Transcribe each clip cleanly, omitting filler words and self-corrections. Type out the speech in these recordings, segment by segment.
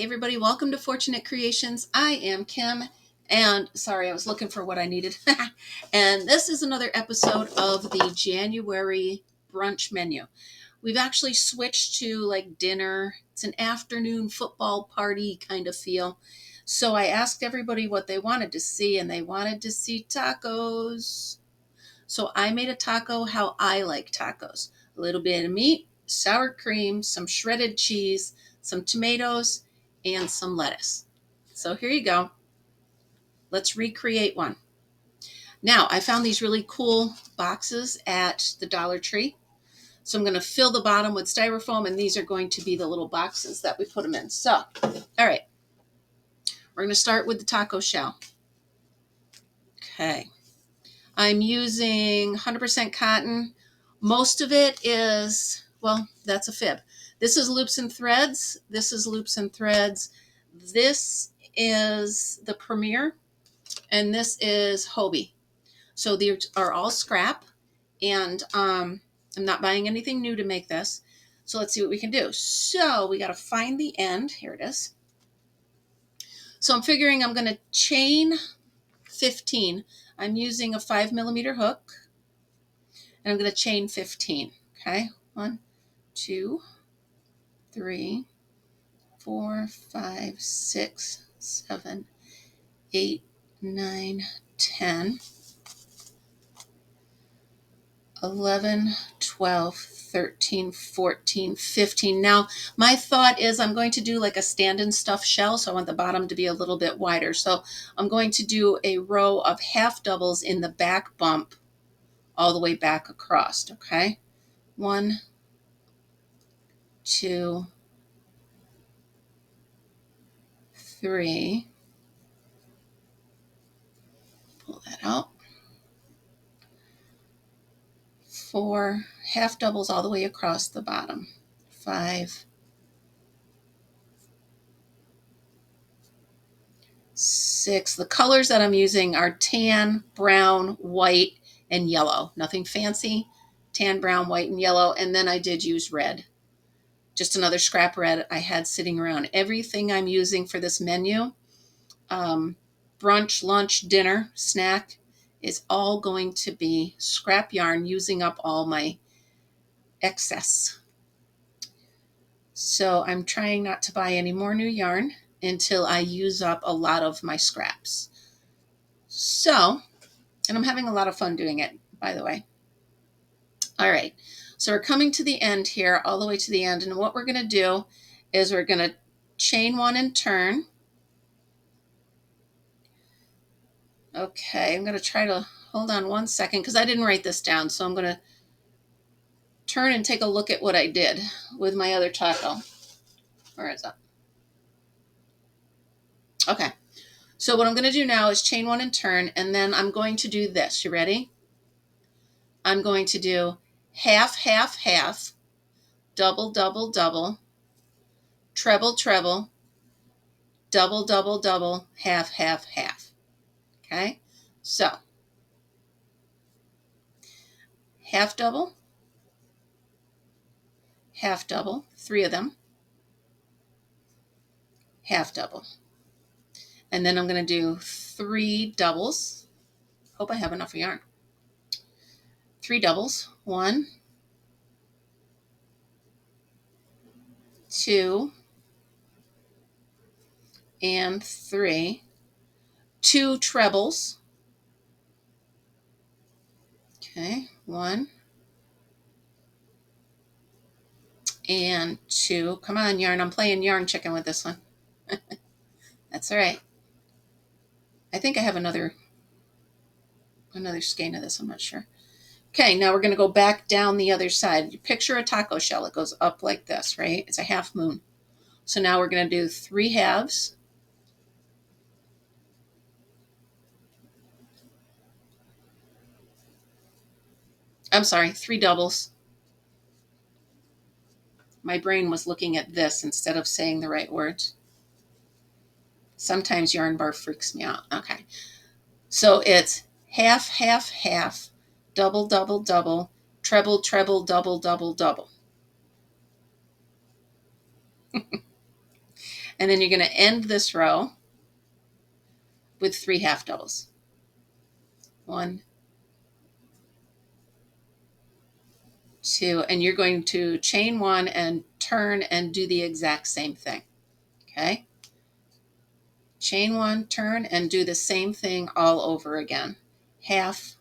Hey everybody, welcome to Fortunate Creations. I am Kim, and sorry, I was looking for what I needed. And this is another episode of the January brunch menu. We've actually switched to like dinner. It's an afternoon football party kind of feel. So I asked everybody what they wanted to see, and they wanted to see tacos. So I made a taco how I like tacos. A little bit of meat, sour cream, some shredded cheese, some tomatoes, and some lettuce. So here you go. Let's recreate one. Now, I found these really cool boxes at the Dollar Tree. So I'm going to fill the bottom with styrofoam, and these are going to be the little boxes that we put them in. So, all right. We're going to start with the taco shell. Okay. I'm using 100% cotton. Most of it is, well, that's a fib. This is loops and threads. This is loops and threads. This is the Premier, and this is Hobie. So these are all scrap, and I'm not buying anything new to make this. So let's see what we can do. So we got to find the end. Here it is. So I'm figuring I'm going to chain 15. I'm using a 5mm hook, and I'm going to chain 15. Okay, 1, 2, 3, 4, 5, 6, 7, 8, 9, 10, 11, 12, 13, 14, 15. Now, my thought is I'm going to do like a stand and stuff shell, so I want the bottom to be a little bit wider. So I'm going to do a row of half doubles in the back bump all the way back across, okay? 1, 2, 3. Pull that out. 4, half doubles all the way across the bottom. 5, 6. The colors that I'm using are tan, brown, white, and yellow. Nothing fancy. Tan, brown, white, and yellow. And then I did use red. Just another scrap red I had sitting around. Everything I'm using for this menu, brunch, lunch, dinner, snack, is all going to be scrap yarn, using up all my excess. So I'm trying not to buy any more new yarn until I use up a lot of my scraps. So, and I'm having a lot of fun doing it, by the way. All right, so we're coming to the end here, all the way to the end. And what we're going to do is we're going to chain 1 and turn. Okay, I'm going to try to hold on 1 second because I didn't write this down. So I'm going to turn and take a look at what I did with my other taco. Where is it? Okay. So what I'm going to do now is chain 1 and turn, and then I'm going to do this. You ready? I'm going to do half, half, half, double, double, double, treble, treble, double, double, double, half, half, half. Okay? So, half double, 3 of them, half double. And then I'm going to do 3 doubles. Hope I have enough yarn. 3 doubles. 1, 2, and 3. 2 trebles. Okay, 1 and 2. Come on, yarn. I'm playing yarn chicken with this one. That's all right. I think I have another skein of this. I'm not sure. Okay, now we're going to go back down the other side. You picture a taco shell. It goes up like this, right? It's a half moon. So now we're going to do 3 halves. I'm sorry, 3 doubles. My brain was looking at this instead of saying the right words. Sometimes yarn bar freaks me out. Okay. So it's half, half, half, double, double, double, treble, treble, double, double, double. And then you're going to end this row with 3 half doubles. 1, 2, and you're going to chain 1 and turn and do the exact same thing. Okay? Chain 1, turn, and do the same thing all over again. Half,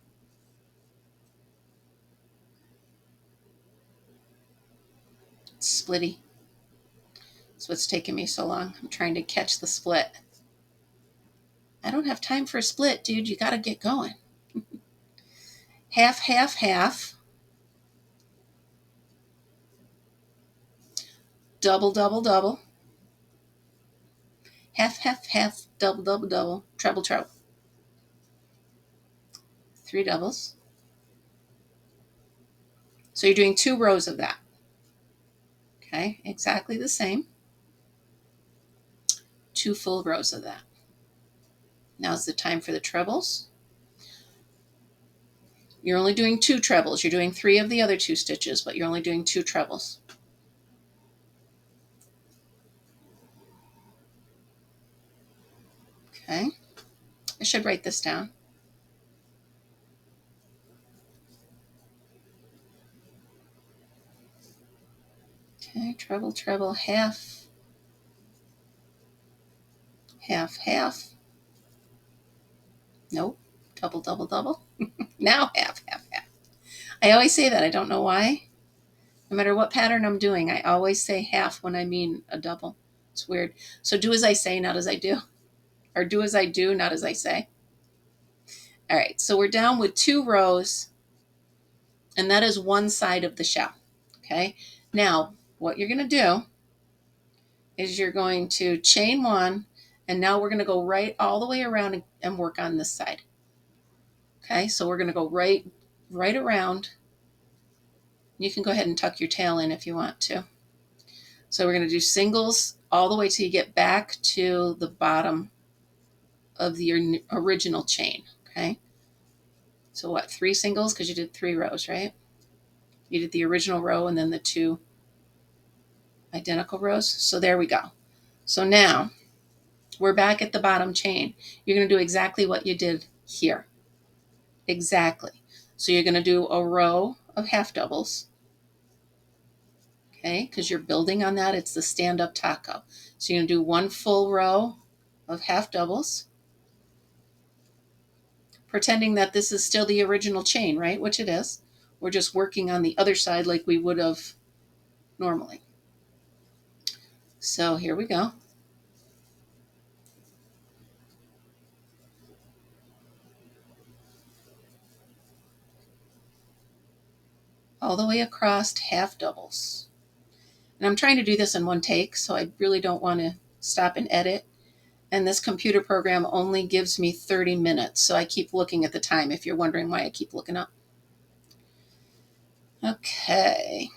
splitty. That's what's taking me so long. I'm trying to catch the split. I don't have time for a split, dude. You got to get going. Half, half, half. Double, double, double. Half, half, half. Double, double, double. Treble, treble. 3 doubles. So you're doing 2 rows of that. Okay, exactly the same. 2 full rows of that. Now's the time for the trebles. You're only doing 2 trebles. You're doing 3 of the other 2 stitches, but you're only doing 2 trebles. Okay, I should write this down. Okay, treble, treble, half, half, half. Nope, double, double, double. Now half, half, half. I always say that. I don't know why. No matter what pattern I'm doing, I always say half when I mean a double. It's weird. So do as I say, not as I do. Or do as I do, not as I say. All right, so we're down with 2 rows, and that is one side of the shell. Okay, now what you're going to do is you're going to chain 1, and now we're going to go right all the way around and work on this side. Okay, so we're going to go right around. You can go ahead and tuck your tail in if you want to. So we're going to do singles all the way till you get back to the bottom of the original chain. Okay, so what, 3 singles because you did 3 rows, right? You did the original row and then the 2 identical rows. So there we go. So now we're back at the bottom chain. You're going to do exactly what you did here. Exactly. So you're going to do a row of half doubles. Okay, because you're building on that. It's the stand-up taco. So you're going to do 1 full row of half doubles, pretending that this is still the original chain, right? Which it is. We're just working on the other side like we would have normally. So here we go. All the way across, half doubles. And I'm trying to do this in one take, so I really don't want to stop and edit. And this computer program only gives me 30 minutes, so I keep looking at the time if you're wondering why I keep looking up. Okay.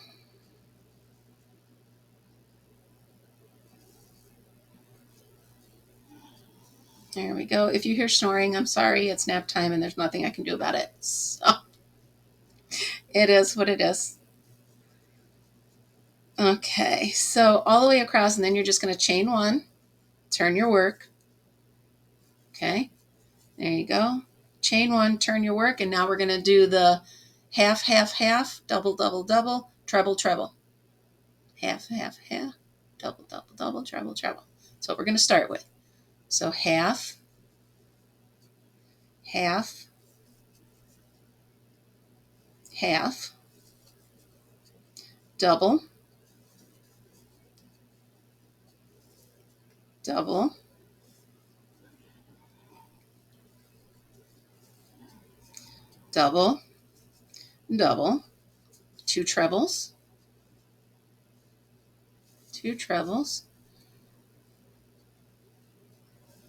There we go. If you hear snoring, I'm sorry. It's nap time and there's nothing I can do about it. So it is what it is. Okay, so all the way across, and then you're just going to chain 1, turn your work. Okay, there you go. Chain 1, turn your work, and now we're going to do the half, half, half, double, double, double, treble, treble. Half, half, half, double, double, double, treble, treble. That's what we're going to start with. So half, half, half, double, double, double, double, 2 trebles, 2 trebles,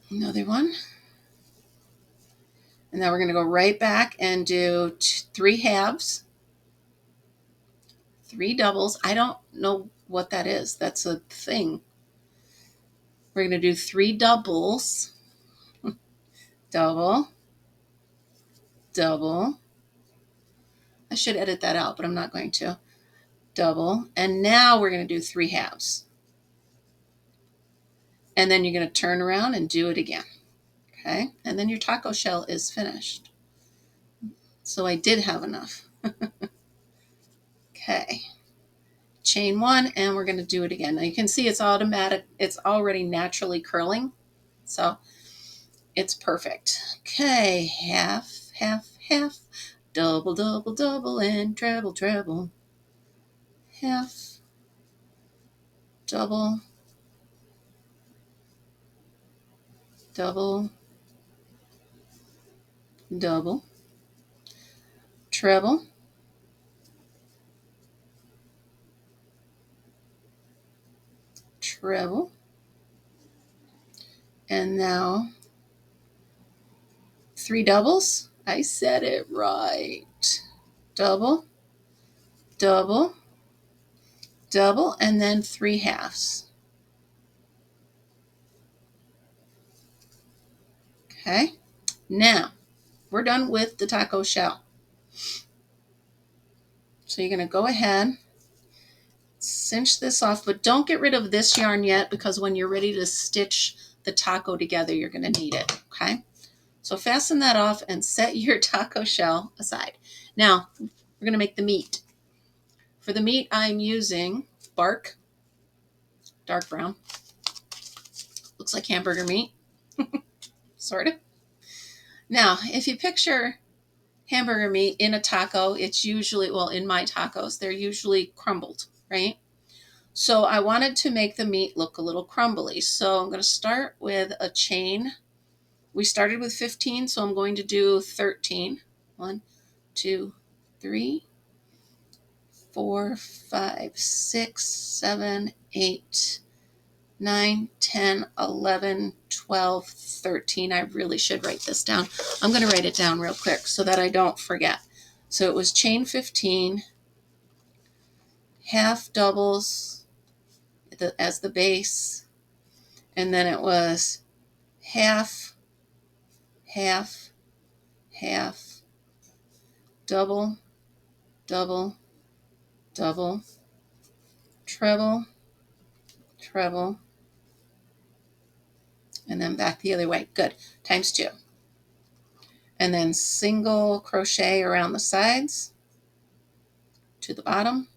another one. And now we're going to go right back and do 3 halves, 3 doubles. I don't know what that is. That's a thing. We're going to do 3 doubles, double, double. I should edit that out, but I'm not going to. Double. And now we're going to do 3 halves. And then you're going to turn around and do it again. Okay, and then your taco shell is finished. So I did have enough. Okay, chain one, and we're going to do it again. Now you can see it's automatic, it's already naturally curling, so it's perfect. Okay, half, half, half, double, double, double, and treble, treble, half, double, double, double, treble, treble, and now 3 doubles. I said it right. Double, double, double, and then 3 halves. Okay, now we're done with the taco shell. So you're going to go ahead, cinch this off, but don't get rid of this yarn yet, because when you're ready to stitch the taco together, you're going to need it. Okay, so fasten that off and set your taco shell aside. Now we're going to make the meat. For the meat, I'm using bark, dark brown. Looks like hamburger meat, sort of. Now, if you picture hamburger meat in a taco, it's usually, well, in my tacos, they're usually crumbled, right? So I wanted to make the meat look a little crumbly. So I'm going to start with a chain. We started with 15, so I'm going to do 13. 1, 2, 3, 4, 5, 6, 7, 8, 9, 10, 11, 12, 13. I really should write this down. I'm going to write it down real quick so that I don't forget. So it was chain 15, half doubles as the base, and then it was half, half, half, double, double, double, treble, treble, and then back the other way. Good. Times 2. And then single crochet around the sides to the bottom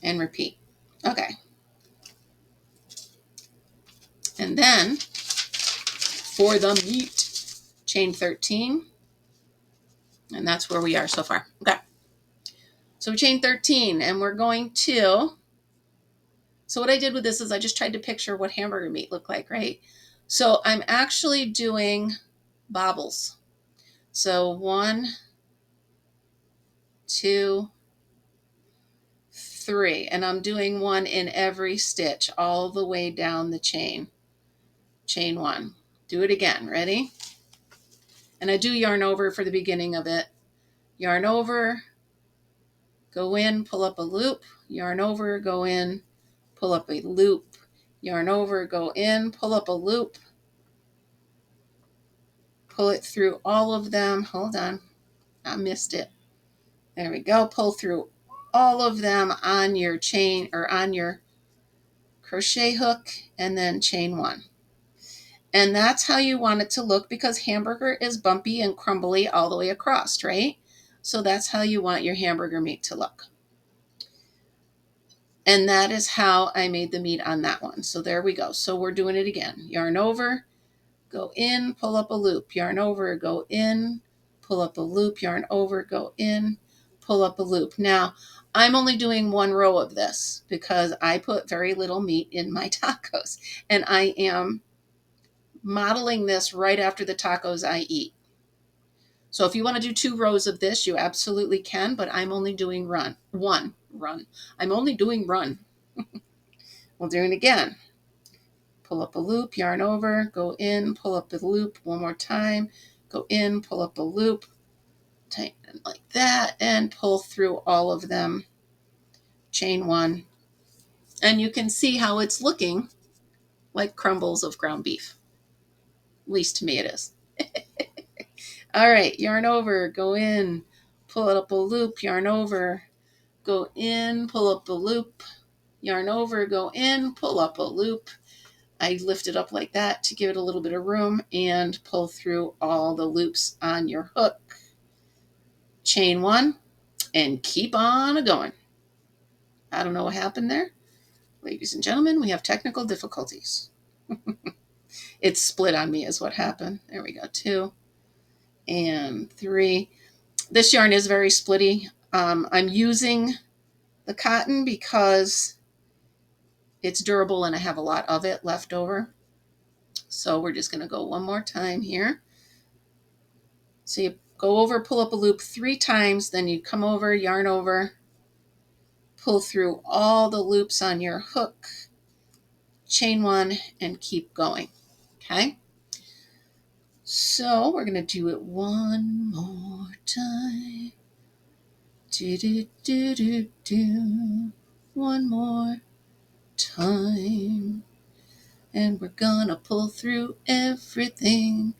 and repeat. Okay. And then for the meat, chain 13, and that's where we are so far. Okay. So chain 13, and we're going to, so what I did with this is I just tried to picture what hamburger meat looked like, right? So I'm actually doing bobbles. So 1, 2, 3, and I'm doing one in every stitch all the way down the chain. Chain 1. Do it again. Ready? And I do yarn over for the beginning of it. Yarn over, go in, pull up a loop, yarn over, go in, pull up a loop, yarn over, go in, pull up a loop, pull it through all of them. Hold on, I missed it. There we go. Pull through all of them on your chain or on your crochet hook, and then chain 1. And that's how you want it to look, because hamburger is bumpy and crumbly all the way across, right? So that's how you want your hamburger meat to look. And that is how I made the meat on that one. So there we go. So we're doing it again. Yarn over, go in, pull up a loop, yarn over, go in, pull up a loop, yarn over, go in, pull up a loop. Now, I'm only doing 1 row of this because I put very little meat in my tacos, and I am modeling this right after the tacos I eat. So if you want to do 2 rows of this, you absolutely can, but I'm only doing one run. I'm only doing run. We'll do it again. Pull up a loop, yarn over, go in, pull up the loop one more time, go in, pull up a loop, tighten like that, and pull through all of them. Chain 1. And you can see how it's looking like crumbles of ground beef. At least to me it is. All right, yarn over, go in, pull it up a loop, yarn over, go in, pull up a loop, yarn over, go in, pull up a loop. I lift it up like that to give it a little bit of room and pull through all the loops on your hook. Chain one and keep on going. I don't know what happened there. Ladies and gentlemen, we have technical difficulties. It split on me is what happened. There we go. 2 and 3. This yarn is very splitty. I'm using the cotton because it's durable and I have a lot of it left over. So we're just going to go one more time here. So you go over, pull up a loop 3 times, then you come over, yarn over, pull through all the loops on your hook, chain 1, and keep going. Okay? So we're going to do it one more time. Do, do, do, do, do. One more time. And we're gonna pull through everything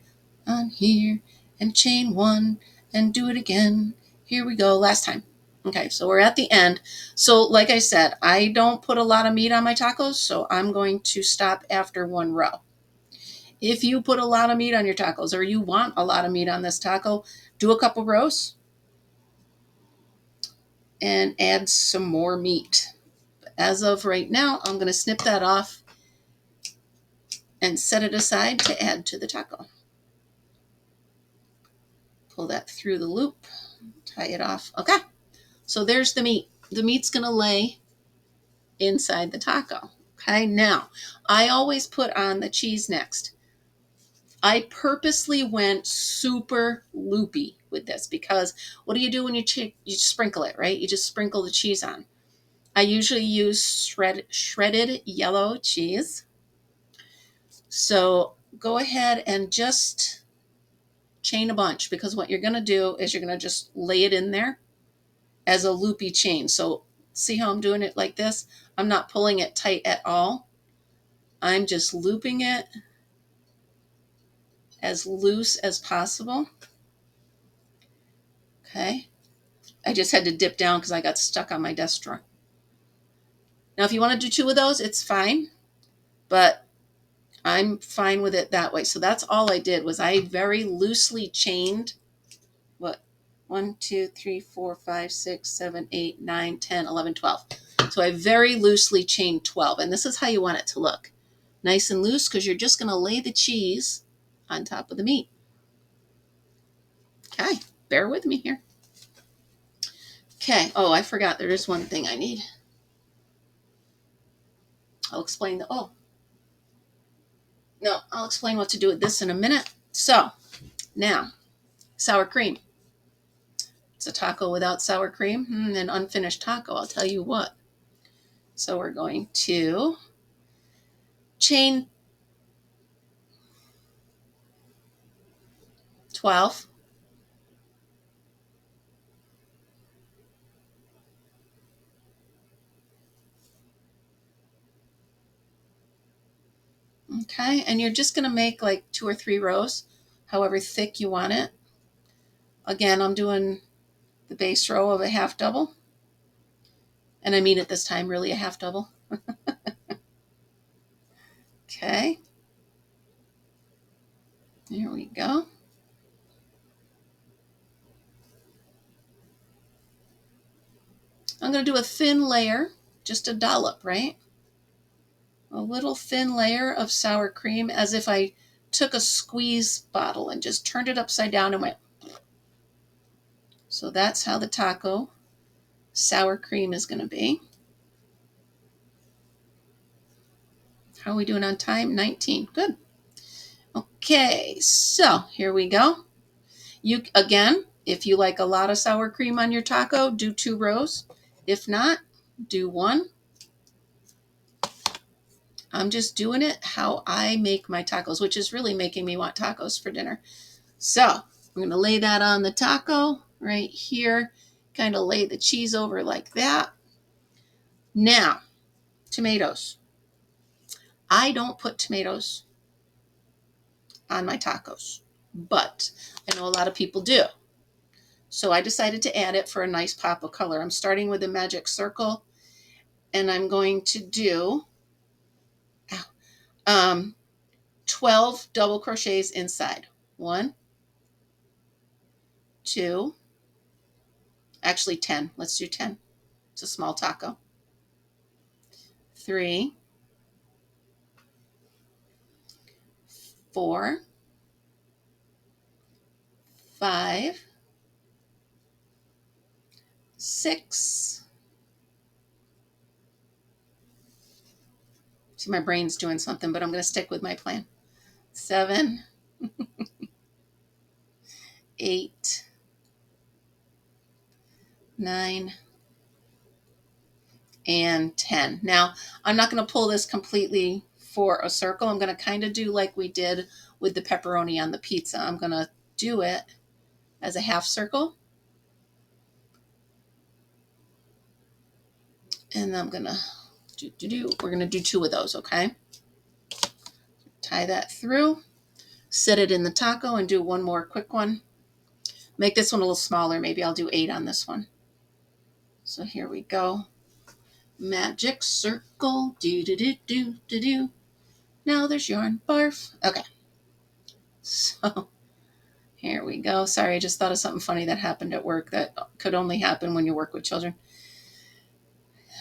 on here and chain 1 and do it again. Here we go, last time. Okay, so we're at the end. So like I said, I don't put a lot of meat on my tacos, so I'm going to stop after 1 row. If you put a lot of meat on your tacos or you want a lot of meat on this taco, do a couple rows and add some more meat. As of right now, I'm going to snip that off and set it aside to add to the taco. Pull that through the loop, tie it off. Okay, so there's the meat. The meat's going to lay inside the taco. Okay, now I always put on the cheese next. I purposely went super loopy with this because what do you do when you sprinkle it, right? You just sprinkle the cheese on. I usually use shredded yellow cheese. So go ahead and just chain a bunch, because what you're going to do is you're going to just lay it in there as a loopy chain. So see how I'm doing it like this? I'm not pulling it tight at all. I'm just looping it as loose as possible. Okay. I just had to dip down because I got stuck on my desk drawer. Now, if you want to do 2 of those, it's fine, but I'm fine with it that way. So that's all I did was I very loosely chained, what, 1, 2, 3, 4, 5, 6, 7, 8, 9, 10, 11, 12. So I very loosely chained 12. And this is how you want it to look. Nice and loose, because you're just going to lay the cheese on top of the meat. Okay, bear with me here. Okay, oh, I forgot there is one thing I need. I'll explain I'll explain what to do with this in a minute. So, now, sour cream. It's a taco without sour cream, an unfinished taco, I'll tell you what. So we're going to chain 12. Okay, and you're just going to make like 2 or 3 rows, however thick you want it. Again, I'm doing the base row of a half double. And I mean it this time, really a half double. Okay. There we go. I'm going to do a thin layer, just a dollop, right? A little thin layer of sour cream, as if I took a squeeze bottle and just turned it upside down and went. So that's how the taco sour cream is going to be. How are we doing on time? 19. Good. Okay, so here we go. You again, if you like a lot of sour cream on your taco, do 2 rows. If not, do 1. I'm just doing it how I make my tacos, which is really making me want tacos for dinner. So I'm going to lay that on the taco right here, kind of lay the cheese over like that. Now, tomatoes. I don't put tomatoes on my tacos, but I know a lot of people do. So I decided to add it for a nice pop of color. I'm starting with a magic circle, and I'm going to do 12 double crochets inside. 1, 2, actually 10. Let's do 10. It's a small taco. 3, 4, 5, 6. See, my brain's doing something, but I'm going to stick with my plan. 7, 8, 9, and 10. Now, I'm not going to pull this completely for a circle. I'm going to kind of do like we did with the pepperoni on the pizza. I'm going to do it as a half circle. And I'm going to we're going to do 2 of those, okay? Tie that through, set it in the taco, and do one more quick one. Make this one a little smaller. Maybe I'll do 8 on this one. So here we go. Magic circle. Do. Now there's yarn. Barf. Okay. So here we go. Sorry, I just thought of something funny that happened at work that could only happen when you work with children.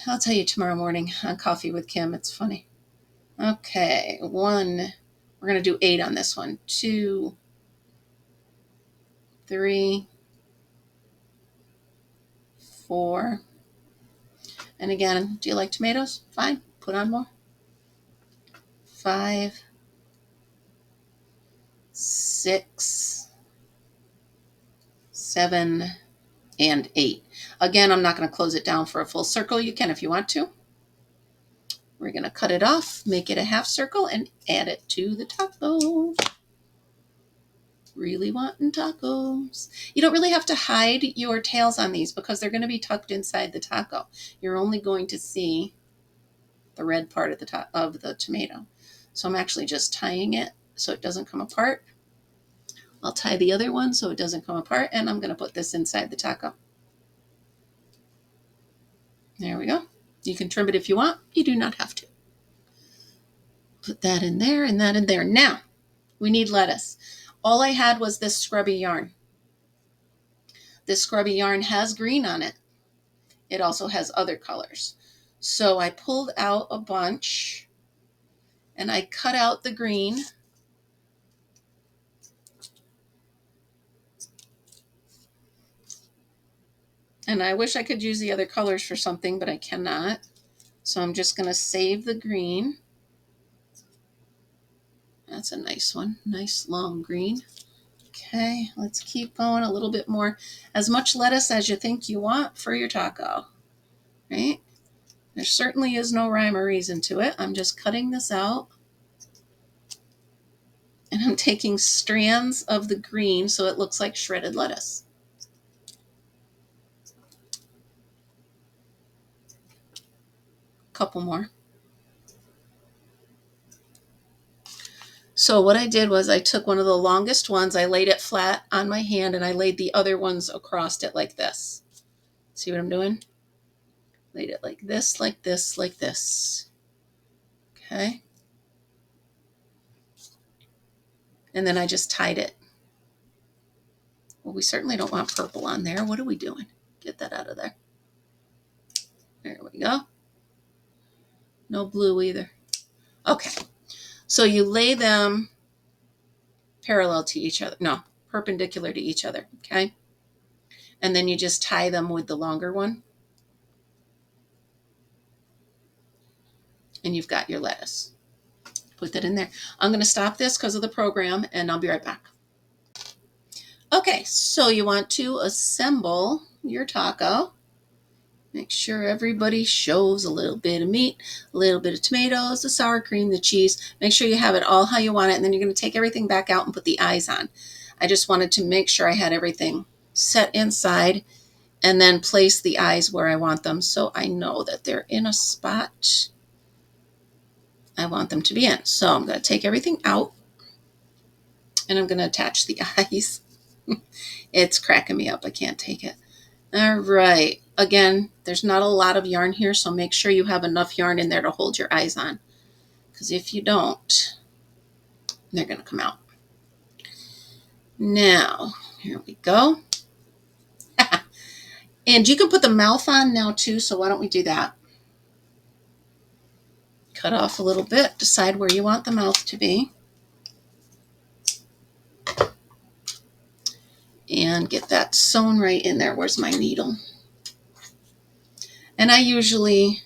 I'll tell you tomorrow morning on Coffee with Kim. It's funny. Okay. 1. We're going to do 8 on this one. 2, 3, 4. And again, do you like tomatoes? Fine. Put on more. 5, 6, 7, and 8. Again, I'm not going to close it down for a full circle. You can if you want to. We're going to cut it off, make it a half circle, and add it to the taco. Really wanting tacos. You don't really have to hide your tails on these because they're going to be tucked inside the taco. You're only going to see the red part of the top of the tomato. So I'm actually just tying it so it doesn't come apart. I'll tie the other one so it doesn't come apart, and I'm going to put this inside the taco. There we go. You can trim it if you want. You do not have to. Put that in there and that in there. Now, we need lettuce. All I had was this scrubby yarn. This scrubby yarn has green on it. It also has other colors. So I pulled out a bunch and I cut out the green. And I wish I could use the other colors for something, but I cannot. So I'm just going to save the green. That's a nice one. Nice long green. Okay, let's keep going a little bit more. As much lettuce as you think you want for your taco, right? There certainly is no rhyme or reason to it. I'm just cutting this out. And I'm taking strands of the green so it looks like shredded lettuce. Couple more. So what I did was I took one of the longest ones, I laid it flat on my hand, and I laid the other ones across it like this. See what I'm doing? Laid it like this, like this, like this. Okay. And then I just tied it. Well, we certainly don't want purple on there. What are we doing? Get that out of there. There we go. No blue either. Okay. So you lay them parallel to each other. No, perpendicular to each other. Okay. And then you just tie them with the longer one. And you've got your lettuce. Put that in there. I'm going to stop this because of the program, and I'll be right back. Okay, so you want to assemble your taco. Make sure everybody shows a little bit of meat, a little bit of tomatoes, the sour cream, the cheese. Make sure you have it all how you want it, and then you're going to take everything back out and put the eyes on. I just wanted to make sure I had everything set inside and then place the eyes where I want them so I know that they're in a spot I want them to be in. So I'm going to take everything out and I'm going to attach the eyes. It's cracking me up. I can't take it. All right. Again, there's not a lot of yarn here, so make sure you have enough yarn in there to hold your eyes on. Because if you don't, they're going to come out. Now, here we go. And you can put the mouth on now too, so why don't we do that? Cut off a little bit, decide where you want the mouth to be. And get that sewn right in there. Where's my needle? And I usually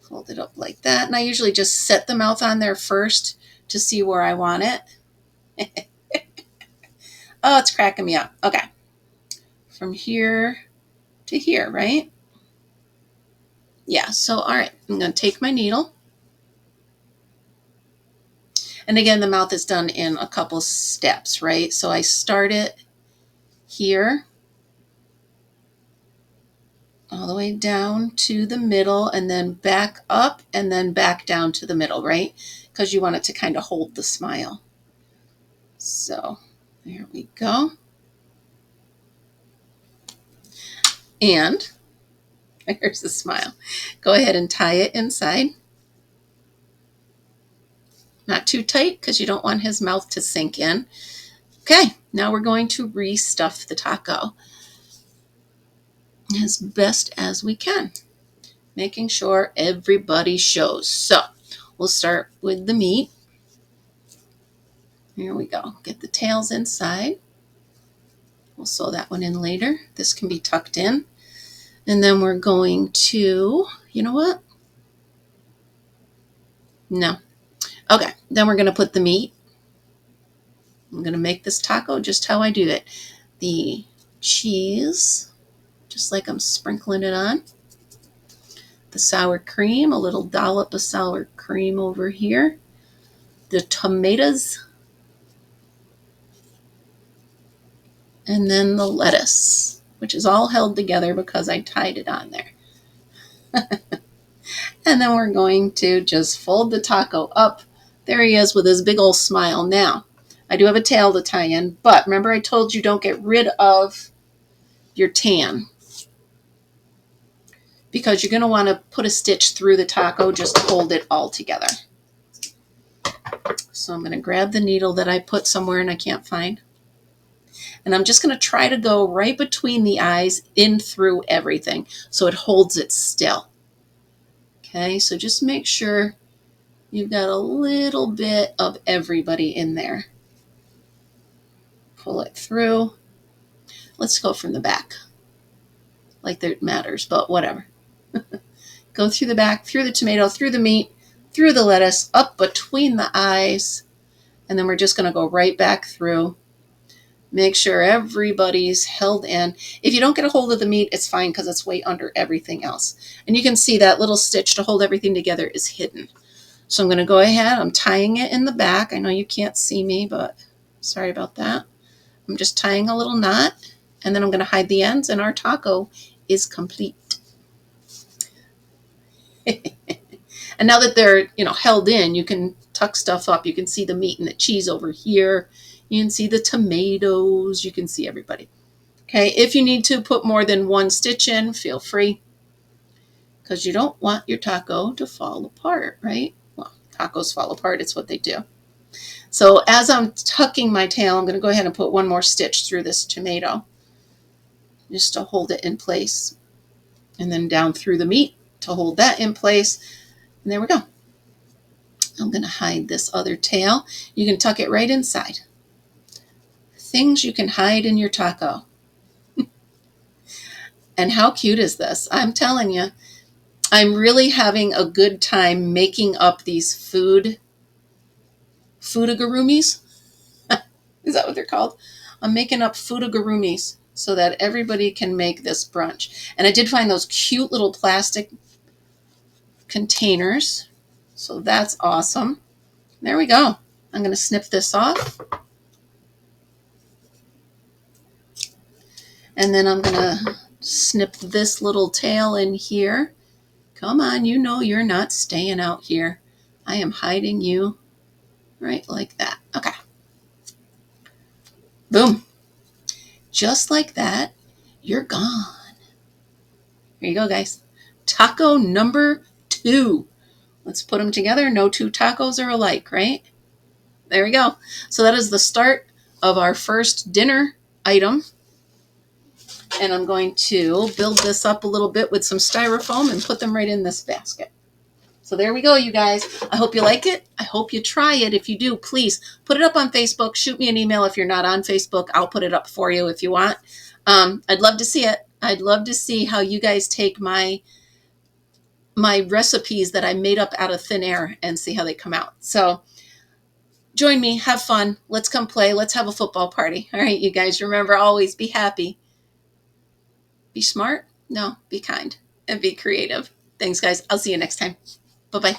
fold it up like that. And I usually just set the mouth on there first to see where I want it. Oh, it's cracking me up. Okay. From here to here, right? Yeah, so all right, I'm going to take my needle. And again, the mouth is done in a couple steps, right? So I start it here, all the way down to the middle, and then back up, and then back down to the middle, right? Because you want it to kind of hold the smile. So there we go. And here's the smile. Go ahead and tie it inside. Not too tight because you don't want his mouth to sink in. Okay, now we're going to restuff the taco as best as we can, making sure everybody shows. So we'll start with the meat. Here we go. Get the tails inside. We'll sew that one in later. This can be tucked in. And then we're going to, you know what? No. Okay, then we're going to put the meat. I'm going to make this taco just how I do it. The cheese, just like I'm sprinkling it on. The sour cream, a little dollop of sour cream over here. The tomatoes. And then the lettuce, which is all held together because I tied it on there. And then we're going to just fold the taco up. There he is with his big old smile. Now, I do have a tail to tie in, but remember I told you don't get rid of your tan because you're going to want to put a stitch through the taco just to hold it all together. So I'm going to grab the needle that I put somewhere and I can't find. And I'm just going to try to go right between the eyes in through everything so it holds it still. Okay, so just make sure you've got a little bit of everybody in there. Pull it through. Let's go from the back. Like that matters, but whatever. Go through the back, through the tomato, through the meat, through the lettuce, up between the eyes. And then we're just going to go right back through. Make sure everybody's held in. If you don't get a hold of the meat, it's fine because it's way under everything else. And you can see that little stitch to hold everything together is hidden. So I'm going to go ahead. I'm tying it in the back. I know you can't see me, but sorry about that. I'm just tying a little knot, and then I'm going to hide the ends, and our taco is complete. And now that they're, held in, you can tuck stuff up. You can see the meat and the cheese over here. You can see the tomatoes. You can see everybody. Okay, if you need to put more than one stitch in, feel free, because you don't want your taco to fall apart, right? Well, tacos fall apart. It's what they do. So as I'm tucking my tail, I'm going to go ahead and put one more stitch through this tomato just to hold it in place. And then down through the meat to hold that in place. And there we go. I'm going to hide this other tail. You can tuck it right inside. Things you can hide in your taco. And how cute is this? I'm telling you, I'm really having a good time making up these foodagarumis. Is that what they're called? I'm making up foodagarumis so that everybody can make this brunch. And I did find those cute little plastic containers. So that's awesome. There we go. I'm going to snip this off. And then I'm going to snip this little tail in here. Come on, you're not staying out here. I am hiding you right like that. Okay. Boom. Just like that, you're gone. Here you go, guys. Taco number 2. Let's put them together. No two tacos are alike, right? There we go. So that is the start of our first dinner item. And I'm going to build this up a little bit with some styrofoam and put them right in this basket. So there we go, you guys. I hope you like it. I hope you try it. If you do, please put it up on Facebook. Shoot me an email if you're not on Facebook. I'll put it up for you if you want. I'd love to see it. I'd love to see how you guys take my recipes that I made up out of thin air and see how they come out. So join me. Have fun. Let's come play. Let's have a football party. All right, you guys. Remember, always be happy. Be smart. No, be kind. And be creative. Thanks, guys. I'll see you next time. Bye-bye.